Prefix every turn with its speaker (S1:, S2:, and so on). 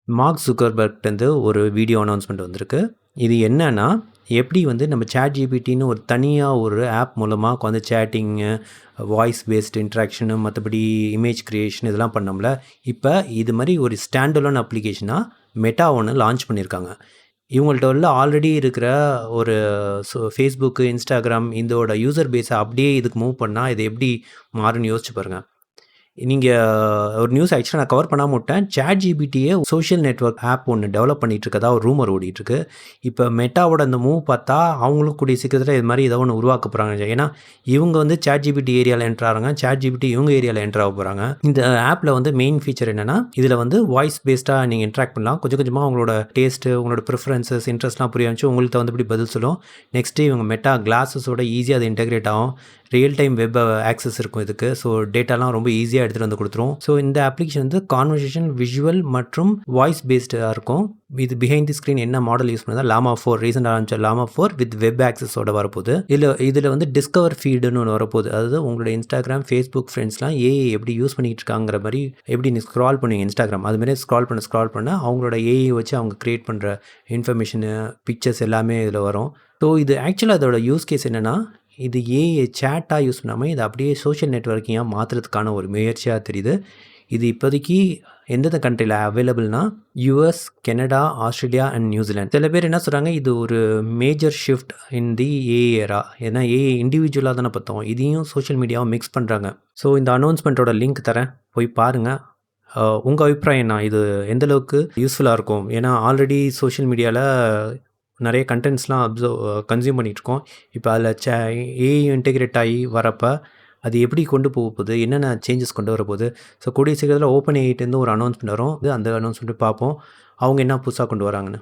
S1: Mark ஜுக்கர்பர்க்ட்டேருந்து ஒரு video announcement வந்திருக்கு. இது என்னன்னா, எப்படி வந்து நம்ம ChatGPTன்னு ஒரு தனியா ஒரு ஆப் மூலமா உட்காந்து சேட்டிங்கு, வாய்ஸ் பேஸ்டு இன்ட்ராக்ஷனு, மற்றபடி இமேஜ் கிரியேஷன் இதெல்லாம் பண்ணோம்ல. இப்போ இது மாதிரி ஒரு ஸ்டாண்ட் அலோன் அப்ளிகேஷனாக மெட்டா ஒன்று லான்ச் பண்ணியிருக்காங்க. இவங்கள்ட்ட உள்ள ஆல்ரெடி இருக்கிற ஒரு ஃபேஸ்புக்கு, இன்ஸ்டாகிராம் இதோட யூசர் பேஸை அப்படியே இதுக்கு மூவ் பண்ணால் இது எப்படி மாறும்னு யோசிச்சு பாருங்கள். நீங்கள் ஒரு நியூஸ் ஆக்சுவலாக நான் கவர் பண்ணாமல் விட்டேன். ChatGPTயே சோஷியல் நெட்வொர்க் ஆப் ஒன்று டெவலப் பண்ணிகிட்டு இருக்கதா ஒரு ரூமர் ஓடிட்டுருக்கு. இப்போ மெட்டாவோட அந்த மூவ் பார்த்தா அவங்களும் கூடிய சீக்கிரத்தில் இது மாதிரி ஏதோ ஒன்று உருவாக்க போகிறாங்க. ஏன்னா இவங்க வந்து ChatGPT ஏரியாவில் என்ட்ரு ஆகிறாங்க, ChatGPT இவங்க ஏரியாவில் என்ட்ரு ஆக போகிறாங்க. இந்த ஆப்பில் வந்து மெயின் ஃபீச்சர் என்னென்னா, இதில் வந்து வாய்ஸ் பேஸ்டாக நீங்கள் இன்ட்ராக்ட் பண்ணலாம். கொஞ்சம் கொஞ்சமாக உங்களோட டேஸ்ட்டு, உங்களோட ப்ரிஃபரன்சஸ், இன்ட்ரெஸ்ட்லாம் புரிய வச்சு உங்களுக்கு தகுந்தபடி பதில் சொல்லும். நெக்ஸ்ட்டு இவங்க மெட்டா கிளாஸஸோட ஈஸியாக அது இன்டெகிரேட் ஆகும். ரியல் டைம் வெப் ஆக்சஸ் இருக்கும் இதுக்கு. ஸோ டேட்டாலாம் ரொம்ப ஈஸியாக எடுத்துகிட்டு வந்து கொடுத்துரும். ஸோ இந்த அப்ளிகேஷன் வந்து கான்வர்சேஷன், விஷுவல் மற்றும் வாய்ஸ் பேஸ்டாக இருக்கும். இது பிஹைண்ட் தி ஸ்க்ரீன் என்ன மாடல் யூஸ் பண்ணால் லாமா 4 ரீசெண்டாக ஆரம்பிச்ச லாமா 4 வித் வெப் ஆக்சஸோட வரப்போகுது. இதில் வந்து டிஸ்கவர் ஃபீடுன்னு ஒன்று வரப்போகுது. அதாவது உங்களோட இன்ஸ்டாகிராம், ஃபேஸ்புக் ஃப்ரெண்ட்ஸ்லாம் ஏஐ எப்படி யூஸ் பண்ணிகிட்டு இருக்காங்கிற மாதிரி எப்படி நீ ஸ்க்ரால் பண்ணுவீங்க இன்ஸ்டாகிராம், அதுமாரி ஸ்க்ரால் பண்ண அவங்களோட ஏஐ வச்சு அவங்க க்ரியேட் பண்ணுற இன்ஃபர்மேஷனு, பிக்சர்ஸ் எல்லாமே இதில் வரும். ஸோ இது ஆக்சுவலாக அதோட யூஸ் கேஸ் என்னென்னா, இது ஏஐ சேட்டாக யூஸ் பண்ணாமல் இதை அப்படியே சோஷியல் நெட்வொர்க்கிங்காக மாற்றுறதுக்கான ஒரு முயற்சியாக தெரியுது. இது இப்போதைக்கு எந்தெந்த கண்ட்ரியில் அவைலபிள்னா US, Canada, Australia and New Zealand. சில பேர் என்ன சொல்கிறாங்க, இது ஒரு major shift in the AI era. ஏன்னா ஏஐ இண்டிவிஜுவலாக தானே பார்த்தோம், இதையும் சோஷியல் மீடியாவும் மிக்ஸ் பண்ணுறாங்க. ஸோ இந்த அனௌன்ஸ்மெண்ட்டோட லிங்க் தரேன், போய் பாருங்கள். உங்கள் அபிப்பிராயம் என்ன? இது எந்தளவுக்கு யூஸ்ஃபுல்லாக இருக்கும்? ஏன்னா ஆல்ரெடி சோஷியல் மீடியாவில் நிறைய கண்டென்ட்ஸ்லாம் கன்சியூம் பண்ணிகிட்ருக்கோம். இப்போ அதில் ஏஐ இன்டெகிரேட் ஆகி வரப்போ அது எப்படி கொண்டு போக போகுது, என்னென்ன சேஞ்சஸ் கொண்டு வர போகுது. ஸோ கூடிய சீக்கிரத்தில் ஓப்பன் ஏஐட்டேருந்து ஒரு அனௌன்ஸ்மெண்ட் வரும். அந்த அனௌன்ஸ்மெண்ட்டு பார்ப்போம் அவங்க என்ன புதுசாக கொண்டு வராங்கன்னு.